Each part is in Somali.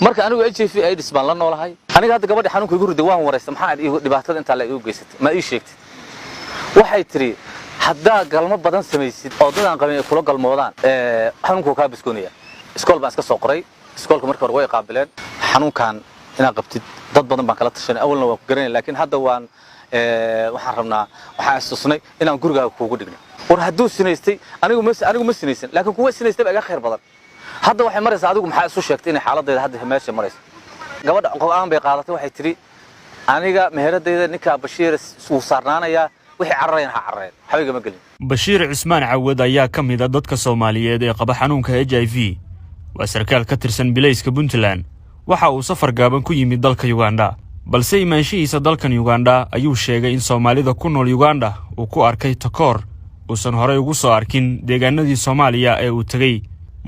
marka anigu HIV AIDS baan la noolahay aniga hadda gabadha xanuunka igu riday waan wareystay maxaa dhibaatada inta la igu geysatay ma ii sheegtay waxay tiri hadda galmo badan sameeysid oo dadaan qabin kula galmoodaan xanuunku ka biskoonaya iskool baan iska soo qoray iskoolka markii hore way qaabileen xanuunkan ina qabtid dad badan baan kala tashanay awalna waan ku garanay laakiin hadda waxaan rabnaa waxaan istusnay inaan gurigaaga kuugu dhigno war hadduu sinaystay anigu ma sinaysan laakiin kuwa sinaystay baa iga khayr badan hadda waxay maraysaa adigu maxaa isu sheegtay in xaaladdeeda hadda meesha marayso gabadha qo'aan bay qaadatay waxay tiri aniga meheradayda ninka Bashiir uu saarnaanaya wixii carareen ha carareen xabiga ma galin Bashiir Cismaan Cawad ayaa ka mid ah dadka Soomaaliyeed ee qaba xanuunka HIV waa sarkaal ka tirsan bilayska Puntland waxa uu safar gaaban ku yimid dalka Uganda balse imaanshihiisa dalkan Uganda ayuu sheegay in Soomaalida ku nool Uganda uu ku arkay takoor uusan horey ugu soo arkin deegaanadii Soomaaliya ee uu tagay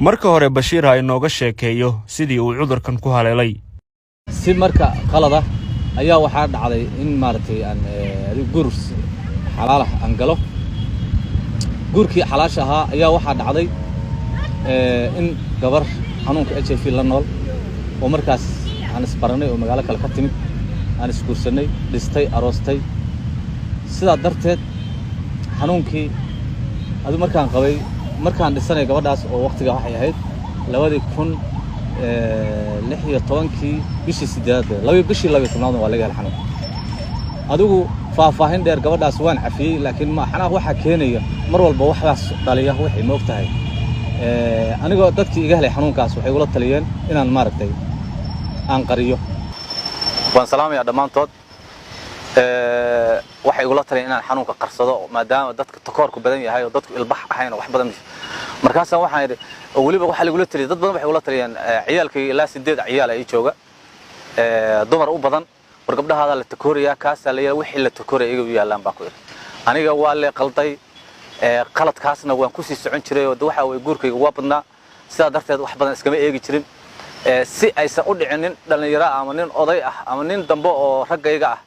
marka hore Bashiir ay nooga sheekeeyo sidii uu cudurkan ku haleelay si marka qalada ayaa waxa dhacday in maartay aan gurs xalaal aan galo gurkii xalaasha ahaa ayaa waxa dhacday in gabar xanuunka HIV la nool oo markaas aan isbaranay oo magaalo kale ka timid aan iskuursanay dhistay aroostay sida darteed xanuunkii adu markaan qabay markaan dhisanay gabadhaas oo waqtiga waxay ahayd 2016 bishii 8 bishii 12 waa laga helay xanuun adigu faahfaahin dheer gabadhaas waan cafiyay laakiin ma xanaaq waxa keenaya mar walba waxaas dhaliya wixii ma ogtahay anigoo dadkii iga helay xanuunkaas waxay ula taliyeen inaan maaragtay aan qariyo waan salaamayaa dhamaantood waxay ula taliyeen inaan xanuunka qarsado maadaama dadka takoorku badan yahay oo dadku ilbax ahayn wax badan markaas waxaan yiri waliba waxa lagu taliyay dad badan waxay ula taliyeen ciyaalkii ilaa 8 ciyaal ay jooga dumar u badan war gabdhaha la takooriya kaas la yeelay wixii la takooriya iyagu yaalaan baa ku yiri aniga waa la qalday qaladkaasna waan ku sii socon jiray oo waxa way guurkayga waa badnaa sida darteed wax badan iskama eegi jirin si aysan u dhicinin dhalinyaro ama nin oday ah ama nin dambe oo ragayga ah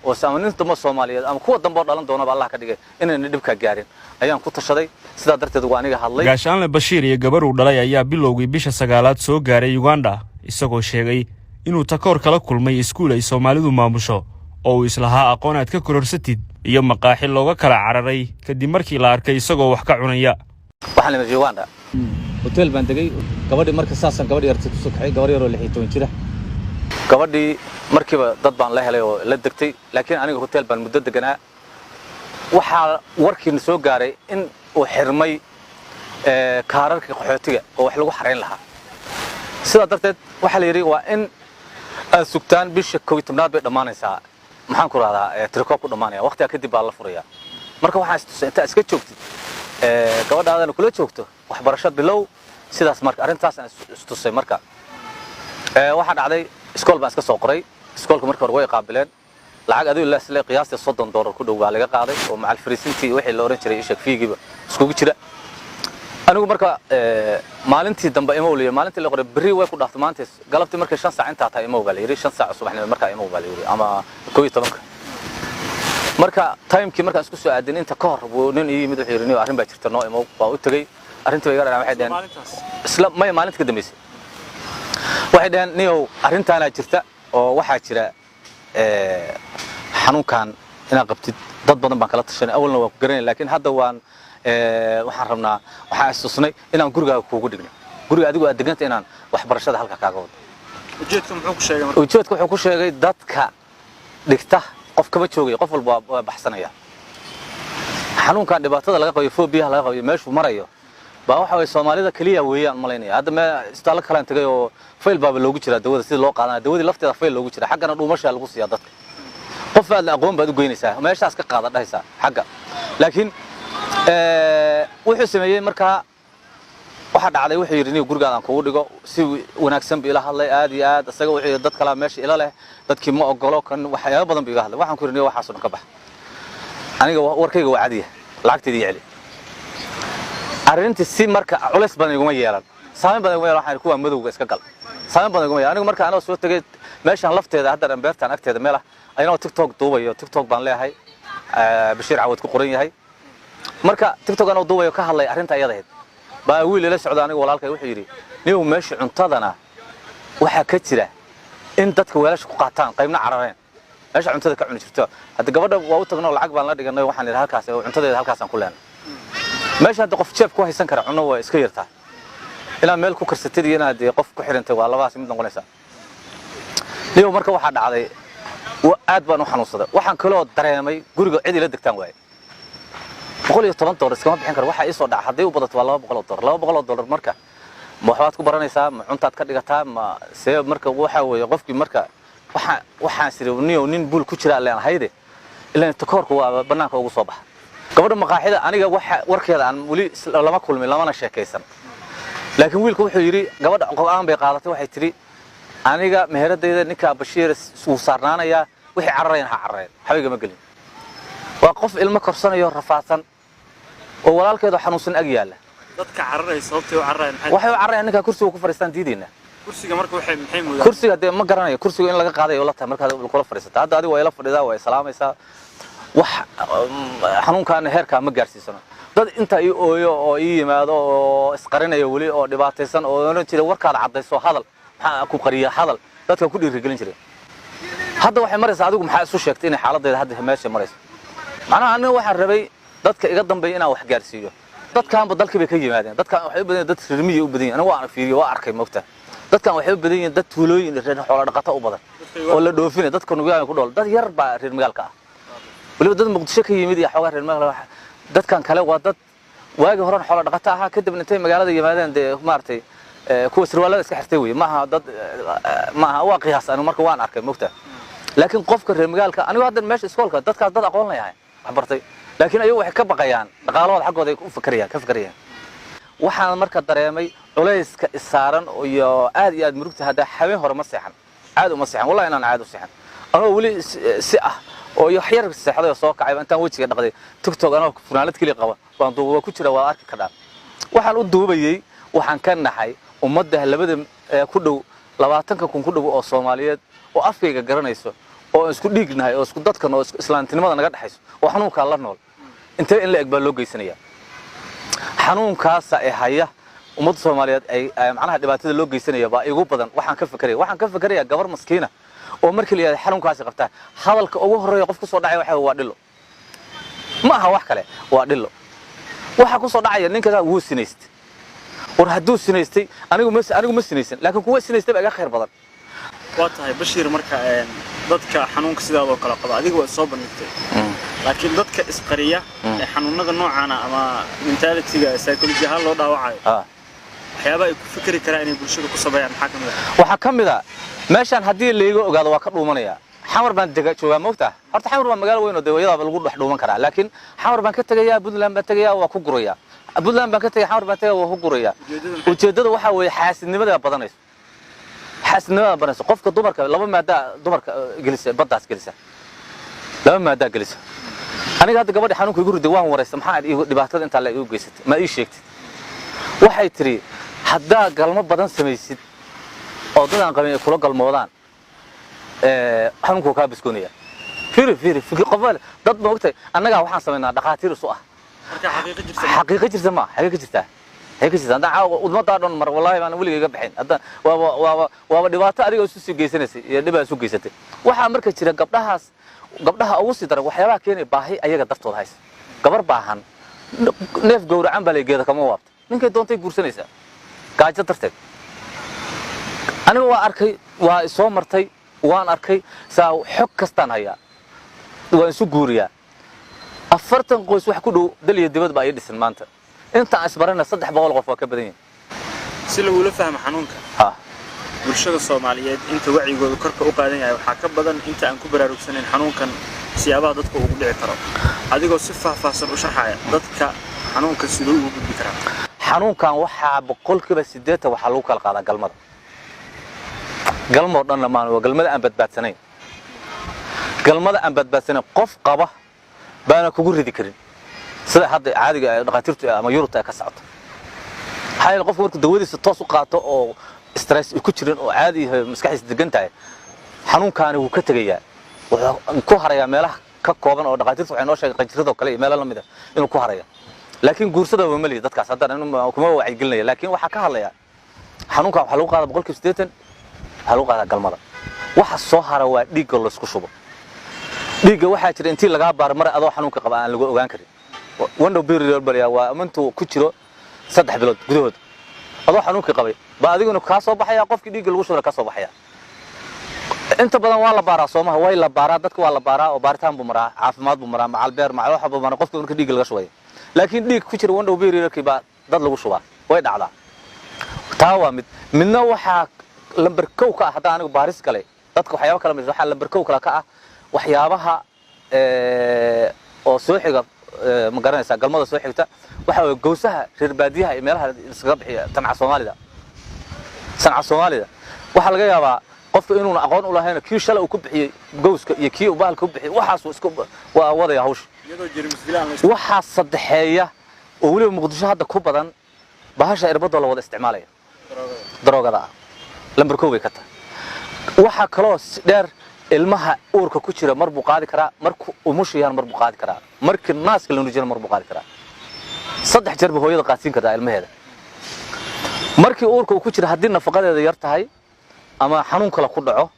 oo saamaynta Soomaaliyeed ama kuwa dambe dhalan doona Allah ka dhigay inaan dhibka gaarin ayaan ku tashaday sida darteed waa aniga hadlay gaashaanle Bashiir iyo gabar uu dhalay ayaa bilowgii bisha 9aad soo gaaray Uganda isagoo sheegay inuu takoor kala kulmay iskuul ay Soomaalidu maamusho oo islaha aqoon aad ka kororsatid iyo maqaaxil looga kala cararay kadib markii la arkay isagoo wax ka cunaya waxaan la Uganda hotel baan degay gabadhii marka saasan gabadhii yartay ku soo kaxay gabar yar oo 16 jira gabadhii markiiba dad baan la helay oo la degtay laakiin aniga hotel baan muddo deganaa waxa warkiina soo gaaray in uu xirmay kaararka qaxootiga oo wax lagu xareyn lahaa sida darteed waxa la yiri waa in sugtaan bisha 12 bay dhamaanaysaa maxaan ku raadhaa tirko ku dhamaanaya waqtiga kadib baa la furaya marka waxa inta iska joogtid gabadhaadana kula joogto waxbarasho bilow sidaas marka arintaas aan istusay marka waxa dhacday iskool baan iska soo qoray iskoolka markii hore way qaabileen lacag adigu la isla qiyaastii $30 ku dhow baa laga qaaday oo macal fariisintii wixii la oran jiray ishaq fiigiba isku jira anigu marka maalintii dambe imowliyo maalintii la qoray bari way ku dhaaftay maanta galabtii markii 5 saac inta tahay imow baa la yiri 5 saac subaxnimo marka imow baa la yiri ama 12 marka timekii markaan isku soo aadin inta ka hor nin yimid wuxuu yiri arrin baa jirta noo imow baa u tagay arrintii way gaaraan waxay dhaheen isla maalintii ka dambeysay waxay dhaheen niyow arrintaana jirta oo waxa jira xanuunkan ina qabtid dad badan baan kala tashanay awalna waan ku garanay laakiin hadda waxaan rabnaa waxa istusnay inaan gurigaaga kuugu dhigno guriga adigu aad deganta inaan waxbarashada halka kaaga wado ujeedku wuxuu ku sheegay dadka dhigta qof kaba joogay qof walba waa baxsanaya xanuunkan dhibaatada laga qabo phobia laga qabo meeshu marayo baa waxa way Soomaalida kaliya weeyaan malaynaya hadda ma istaal kala tagay oo fayl baaba loogu jira dawada sida loo qaadana dawadii lafteeda fayl loogu jira xaqana dhuumasha lagu siiyaa dadka qof aad aqoon baad u goynaysaa meeshaas ka qaada dhaysa xaqa laakiin wuxuu sameeyay marka waxa dhacday wuxuu yiri gurigaadan kugu dhigo si wanaagsan bi ila hadlay aad iyo aad asaga wuxuu dad kala meesha ila leh dadkii ma ogolo kan waxyaabo badan bi iga hadlay waxaan ku yiri waxa soo ka bax aniga warkayga waa caadiya lacagteedii celi arrintii si marka culeys badan iguma yeelan saameyn badan iguma yeelan waxaan kuwa madowga iska gal saameyn badan iguma yeelan aniga marka aan soo tagay meeshan lafteeda hadda rambeertan agteeda meel ah ayaan TikTok duubayo TikTok baan leeyahay Bashiir Cawad ku qoran yahay marka TikTok aan duubayo ka hadlay arrinta ayadayd baa wiil ila socda aniga walaalkay wuxuu yiri niyow meesha cuntadana waxa ka jira in dadka weelasha ku qaataan qaybna carareen meesha cuntada ka cuni jirto hadda gabadha waa u tagnaa lacag baan la dhiganay waxaan ilaa halkaas cuntadeeda halkaas aan ku leenay meesha hadda qof jeeb ku haysan kara cuno waa iska yartaa ilaa meel ku karsatay inaad qof ku xirantay waa labaas mid noqonaysa niyo marka waxa dhacday aad baan u xanuunsaday waxaan kale oo dareemay guriga cid ila degtaan waay $110 iskama bixin karo waxa ay soo dhac haday u badato waa $200 marka ma waxaad ku baranaysaa ma cuntaad ka dhigataa ma see marka waxa weeye qofkii marka waxaan sirniyo nin bul ku jira leen hayde ilaa takoorku waa banaanka ugu soo baxa gabadha maqaaxida aniga waxa warkeeda aan wali lama kulmin lamana sheekaysan laakiin wiilku wuxuu yiri gabadha qo'aan bay qaadatay waxay tiri aniga meheradayda ninka Bashiir uu saarnaanaya wixii carareen ha carareen xabiga ma galin waa qof ilmo korsanayo rafaadsan oo walaalkeedu xanuunsan ag yaala dadka cararey sababtay u carareen waxay u carareen ninka kursiga ku fariistaan diidina kursiga marka waxay maxay mudan kursiga de ma garanayo kursiga in laga qaaday oo la tahay marka kula fariisata hadda adigu way la fadhidaa way salaamaysaa wax xanuunkan heerka ma gaarsiisano dad inta ay ooyo oo yimaado oo isqarinayo wali oo dhibaataysan oo oran jiray warkaad cadayso hadal maxaa ku qariya hadal dadka ku dhiirigelin jiray hadda waxay maraysaa adigu maxaa isu sheegtay in xaaladdeeda hadda meesha marayso macnaha aniga waxaan rabay dadka iga dambeeyay inaan wax gaarsiiyo dadkaanba dalkii bay ka yimaadeen dadkan waxay u badan dad rirmiye u badan aniga waan fiiriyo waa arkay moogta dadkan waxay u badan dad tuulooyin reer xoolo dhaqato u badan oo la dhoofin dadka nugaan ku dhool dad yar baa reer magaalka ah waliba dad muqdisho ka yimid iyo xoogaa reer magaalka dadkan kale waa dad waagi hore xoolo dhaqato ah kadib intay magaalada yimaadeen de maartay kuwa sirwaalada iska xirtay weey maaha dad maaha waa qiyaas aniga marka waan arkay moogta laakiin qofka reer magaalka aniga hadda meesha iskoolka dadka dad aqoon leeyahay wax bartay laakiin ayagu waxay ka baqayaan dhaqaalada xaqooda ay ku fakarayaan waxaan marka dareemay culayska isaaran iyo aad murugta hada habeen hore ma seexan aad uma seexan wallahi inaan aad u seexan anoo wali si ah oo yar seexday soo kacay intaan wajiga dhaqday tiktok anoo funaanad kaliya qaba waan duuba ku jira waa arki karaa waxaan u duubayay waxaan ka naxay ummadda labada ku dhow 20 kun ku dhow oo Soomaaliyeed oo afkayga garanayso oo isku dhiignahay oo isku dadkan oo islaantinimada naga dhaxayso oo xanuunka la nool intee in la aqbal loo geysanaya xanuunkaas ay haya ummadda Soomaaliyeed ay macnaha dhibaatada loo geysanaya baa igu badan waxaan ka fikiraya gabar maskiina oo markii la xanuunkaas qabta hadalka ugu horeeyo qof ku soo dhacay waxa waa dhilo ma aha wax kale waa dhilo waxa ku soo dhacaya ninka uu sinaystay war hadduu sinaystay anigu ma sinaysan laakiin kuwa sinaystay baa iga khayr badan waa tahay Bashiir marka dadka xanuunka sidaadoo kala qaba adiga waa soo bandhigtay laakiin dadka isqariya ee xanuunada noocan ama mentality-ga psychology hal loo dhaawacayo waxyaabo ay ku fikri karaan inay bulshada ku sameeyaan waxa kamid ah meeshan hadii la iga ogaado waa ka dhuumanaya xamar baan joogaa moogtaa horta xamar waa magaalo weyn oo deewayada lagu dhex dhuuman karaa laakiin xamar baan ka tagayaa Puntland baan tagayaa waa ku guraya Puntland baan ka tagayaa xamar baan tagayaa waa ku guraya ujeedada waxa weeye xaasidnimada badanayso xaasidnimada badanayso qofka dumarka laba maada dumarka gelisa badaas gelisa laba maada gelisa aniga hadda gabadha xanuunka igu riday waan wareysay maxaa dhibaatada inta la igu geysatay ma ii sheegtay waxay tiri hadda galmo badan sameeysid oo dadaan qabin kula galmoodaan xanuunku ka biskoonaya fiiri qofal dad ma ogtay annaga waxaan sameynaa dhaqaatiir isu ah marka xaqiiqo jirta ma xaqiiqo jirta hadda udmada dhan mar wallahi baan waliga iga bixin hadda waa dhibaato adiga isu sii geysanaysay iyo dhibaa isu geysatay waxa marka jira gabdhaha ugu sii daran waxyaabaha keenay baahi ayaga dartooda haysa gabar baahan neef gowracan baa leegeeda kama waabta ninkay doontay guursanaysaa gaajo darteed aniga waa arkay waa soo martay waan arkay saa xog kastaan hayaa waan isu guuriyaa 40 qoys wax ku dhow dal iyo dibad baa ay dhisan maanta inta asbarana 300 qof waa ka badan yihiin si lagu la fahmo xanuunka bulshada Soomaaliyeed inta wacigooda korka u qaadan yahay waxa ka badan inta aan ku baraarugsanayn xanuunkan siyaabaha dadku ugu dhici karo adigoo si faahfaahsan u sharxaya dadka xanuunka sidoo ugu gudbi kara xanuunkan waxa 80% waxa lagu kala qaadaa galmada galmo dhan lamaan waa galmada aan badbaadsanayn qof qaba baana kugu ridi karin sida hadda caadiga dhaqaatiirtu ama yurubta ka socoto hayl qof markuu dawadiisa toos u qaato oo stress ku jirin oo caadi maskaxdiisa degan tahay xanuunkaani wuu ka tagayaa wuxuu ku harayaa meelaha ka kooban oo dhaqaatiirtu waxay noo sheegay qanjirada kale iyo meelo la mid ah inuu ku harayo laakiin guursada waa mali dadkaas hadda kuma wacyi gelinaya laakiin waxa ka hadlaya xanuunka waxa lagu qaadaa 80% waxa lagu qaadaa galmada waxa soo hara waa dhiigga la isku shubo dhiigga waxa jira intii laga baar mar adoo xanuunka qaba aan lagu ogaan karin window period bariya waa amantu ku jiro 3 bilood gudahood adoo xanuunka qabay ba adiguna ka soo baxaya qofkii dhiigga lagu shubo ka soo baxaya inta badan waa la baaraa Soomaha way la baaraa dadku waa la baaraa oo baaritaan buu maraa caafimaad buu maraa macal beer macal waxa buu maraa qofkii marka dhiigga laga shubay laakiin dhiig ku jira window period ba dad lagu shubaa way dhacdaa taa waa midna waxa lambar 1 ka ah hadda anigu baaris galay dadka waxyaabo kala mid waxa lambar 1 kala ka ah waxyaabaha oo soo xiga ma garanaysa galmada soo xigta waxa way gowsaha reer baadiyaha ee meelaha iskaga bixiya tanca Soomaalida waxa laga yaabaa qofka inuu aqoon u lahayn kii shalay uu ku bixiyay gowska iyo kii uu bahalka ku bixiyay waxaas isku waa wadaya hawsh iyadoo jeermis dilaan waxa saddexeeya oo wali Muqdisho hadda ku badan bahasha irbado la wada isticmaalaya daroogada lambar 1 way ka tahay waxa kale dheer ilmaha uurka ku jira mar buu qaadi karaa markuu umushiyaan mar buu qaadi karaa markii naaska la nujin mar buu qaadi karaa 3 jeer buu hooyada qaadin kartaa ilmaheeda markii uurka uu ku jira hadii nafaqadeeda yar tahay ama xanuun kala ku dhaco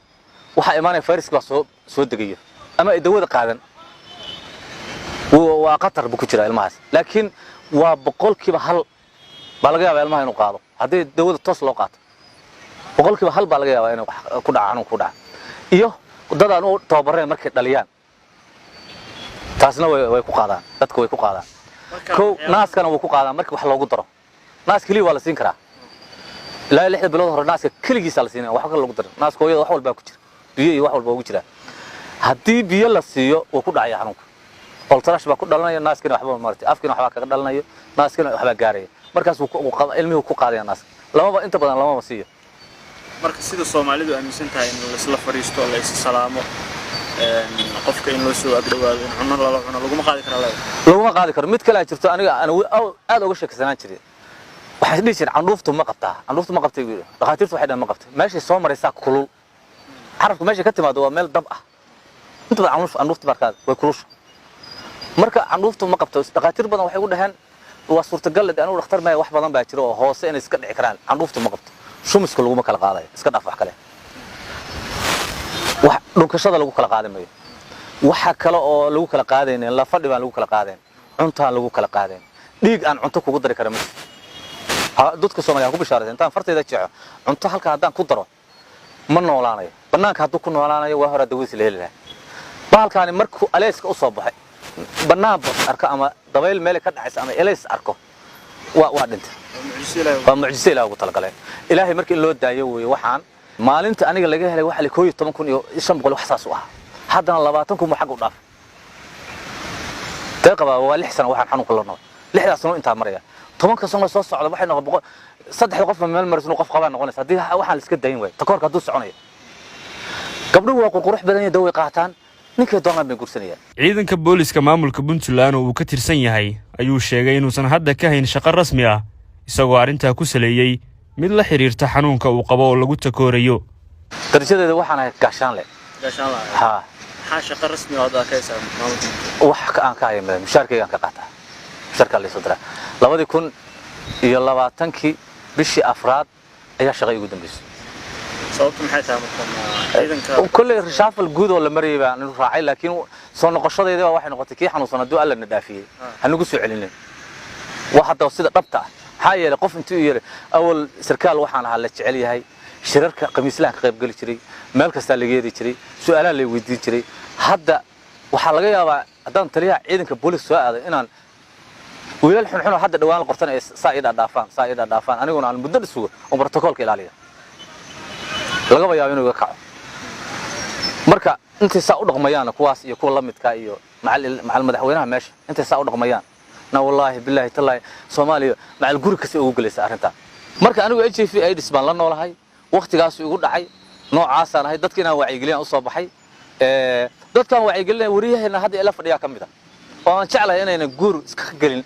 waxa iimaanay fayraska soo degayo ama dawada qaadan waa qatar buu ku jira ilmahaas laakiin waa boqolkiiba hal baa laga yaabaa ilmaha inuu qaado hadii dawada toos loo qaato boqolkiiba hal baa laga yaabaa inuu ku dhaco xanuun ku dhaco iyo dadaan u tababareen markay dhaliyaan taasna way ku qaadaan dadku way ku qaadaan naaskana wuu ku qaadaan markii wax loogu daro naas kaliya waa la siin karaa ilaa 6 bilood hore naaska kaligiisa la siinaa wax kale lagu daro naaska hooyada wax walba ku jira biyo iyo wax walba ugu jira hadii biyo la siiyo uu ku dhacay xanuunka ultrash baa ku dhalanaya naaskina waxba martay afkina waxba kaga dhalanayo naaskina waxba gaaraya markaas uu ilmuhu ku qaadaya naaska lamaba inta badan lamaba siiyo marka sida Soomaalidu aaminsan tahay in la isla fariisto la is salaamo qofka in loo soo agdhawaado in cunno la cuno lagu ma qaadi karo mid kale jirto aniga aad uga sheekaysanaan jiray waxa dhishir candhuuftu ma qabtay dhaqaatiirtu waxay dhan ma qabtay meesha soo maraysa kulul carabku meesha ka timaado waa meel dab ah inta badan candhuuftu barkaad way kulush marka candhuuftu ma qabto dhaqaatiir badan waxay u dhahaan waa suurtagal in uu dhakhtar ma wax badan baa jiro oo hoose in iska dhici karaan candhuuftu ma qabto shumisku lagu ma kala qaaday iska dhaaf wax kale wax dhunkashada lagu kala qaaday maayo waxa kale oo lagu kala qaadayeen la fadhi baan lagu kala qaadeen cuntaan lagu kala qaadeen dhiig aan cunto kugu dari kara ma dadka Soomaaliya ku bishaareen intaan farteeda jeeco cunto halka hadaan ku daro ma noolaanayo banaanka haduu ku noolaanayo waa hore dawiis leeyahay baalkaani markuu aleyska u soo baxay banaan arka ama dabayl meel ka dhacaysa ama eleys arko waa dhintay waa mucjiso ilaahay ugu talagalay ilaahay markii loo daayo way waxaan maalinta aniga laga helay waxa la 11,500 wax saas u ah haddana 20,000 xaq u dhaaf taqaba waa 6 sano waxaan xanuun kula nool 6 sano inta maraya 10 sano soo socda waxay noqon 3 qof meel marisno qof qabaan noqonaysa hadii waxaan la iska dayn way takoorka haduu soconayo gabdhuhu waa qurux badan yahay daway qaataan ninkay doonaan bay gursanayaan ciidanka booliska maamulka Puntland oo uu ka tirsan yahay ayuu sheegay inuusan hadda ka hayn shaqo rasmi ah isagoo arinta ku saleeyay mid la xiriirta xanuunka uu qabo oo lagu takoorayo darjadeeda waxaan ahay gaashaan leh ha shaqo rasmi ah oo ka haysan maamulka wax ka aan ka hayn mushaarkayga ka qaata mushaarka la soo diray 2020 bishii afraad ayaa shaqo ugu dambeysay sababtu maxay tahay ciidanka kulli reshuffle guud oo la mariyay baan raacay laakiin soo noqoshadeeda waxay noqotay kii xanuunsan haduu alla na dhaafiyay hanagu soo celinin waxa sida dhabta حايل قف أنتوا يرى أول سركال وحنا على الشعلي هاي شركة قميص لها قريب قلت شري مالك استعلقي شري سؤال اللي ودي شري هذا وحلقة يا هذا تريها عيدك بوليس سؤال إن ويلا الحين حد دوان القرطان سائد دافان أنا أقول عن المدرس هو وبروتوكول كلا عليه لقوا يا بينو يقع مركا أنت سأقول رقميان كواس يكون لمت كايو مع المدحوينها ماشي أنت سأقول رقميان نا والله بالله تالله Soomaaliya مع الجورك سووا جلسة أرنتا مركا أنا وأجي في أي دسبان لنا ولا هاي وقت قاس يقول دحي نوع عسل هاي دتكنا وعي قلنا أصاب حي دتكنا وعي قلنا وريه إن هذا إلا فريا كم ده وأنا شعله هنا إن جور قلنا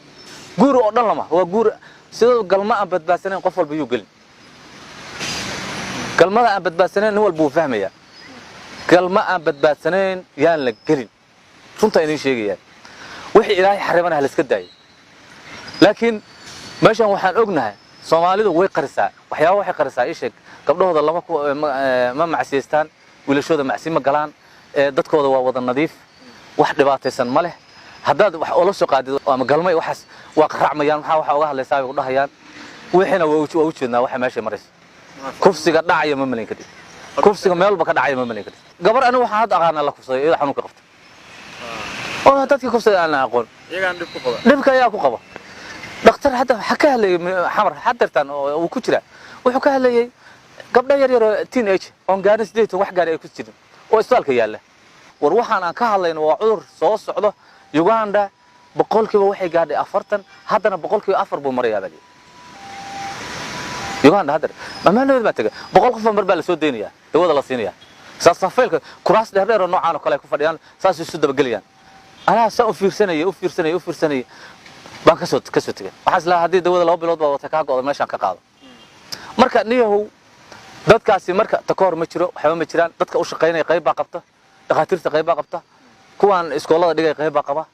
جور أردن لما هو جور سيد قلما أبد بسنين قفل بيو قلنا قلما أبد بسنين هو البو فهمية قلما أبد بسنين يان لك قلنا شو أنت إني شيء يعني وحي إلهي حرمنا هالسكداي لكن ماشان waxaan ognahay Soomaalidu way qarisaa waxyaabo waxay qarisaa ishig gabdhahooda lama ma macsiistaan wiilashooda macsi ma galaan dadkooda waa wada nadiif wax dhibaataysan ma leh haddaad wax ula soo qaadid ama galmay waxaas waa qaracmayaan waxa uga hadlaysaa ay u dhahayaan wixina waa u jeednaa waxa meesha maraysa kufsiga dhacaya ma malin kadib kufsiga meel walba ka dhacaya ma malin kadib gabar anigu waxaan hadda aqaanaa la kufsaday iyada xanuunka qabta oo dadkii kufsaday aan aqoon iyagaan dhib ku qaba dhibka ayaa ku qaba dhakhtar hadda waxa ka hadlayay xamar hadartan oo uu ku jira wuxuu ka hadlayay gabdho yar yar oo teenage oo gaarin 8 wax gaar ay ku jirin oo isbitaalka yaala war waxaan aan ka hadlayno waa cudur soo socdo Uganda boqolkiiba waxay gaadhay 40 haddana boqolkiiba 4 buu marayaa badi Uganda hadda maamulada baa taga boqol qof mar baa la soo deynaya dawada la siinaya saasafeelka kuraas dheer oo noocaan oo kale ku fadhiyaan saas isu daba galiyaan ana saa u fiirsanay baan ka soo tagay waxaas la hadii dawada 2 bilood baa wata ka go'do meeshan ka qaado marka niyahow dadkaasi marka takoor ma jiro waxba ma jiraan dadka u shaqeynay qayb baa qabta dhaqaatiirta qayb baa qabta kuwan iskoolada dhigay qayb baa qaba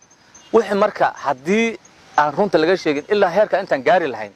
wixii marka hadii aan runta laga sheegin ilaa heerka intaan gaari lahayn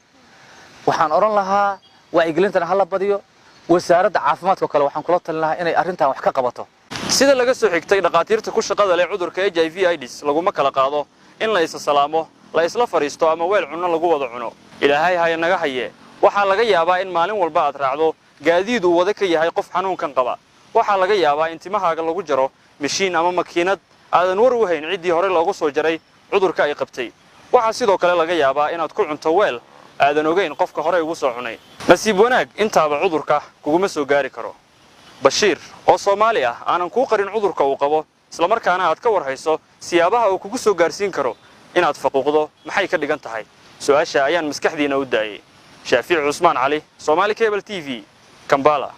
waxaan oran lahaa wacyigelintan hal la badiyo wasaaradda caafimaadka kale waxaan kula talin lahaa inay arrintan wax ka qabato sida laga soo xigtay dhaqaatiirta ku shaqada leh cudurka HIV/AIDS laguma kala qaado in la isa salaamo la isla fariisto ama weel cunno lagu wada cuno ilaahay ha naga haye waxa laga yaabaa in maalin walba aad raacdo gaadiid uu wada ka yahay qof xanuunkan qaba waxa laga yaabaa in timahaaga lagu jaro mashiin ama makiinad aadan war u hayn cidii hore loogu soo jaray cudurka ay qabtay waxa sidoo kale laga yaabaa inaad ku cunto weel aadan ogeyn qofka hore ugu soo cunay nasiib wanaag intaaba cudurka kuguma soo gaari karo Bashiir oo Soomaali ah aanan ku qarin cudurka uu qabo isla markaana aad ka warhayso siyaabaha uu kugu soo gaarsiin karo inaad faquuqdo maxay ka dhigan tahay su'aasha ayaan maskaxdiina u daayay Shaafiic Usmaan Cali Somali Cable TV Kampala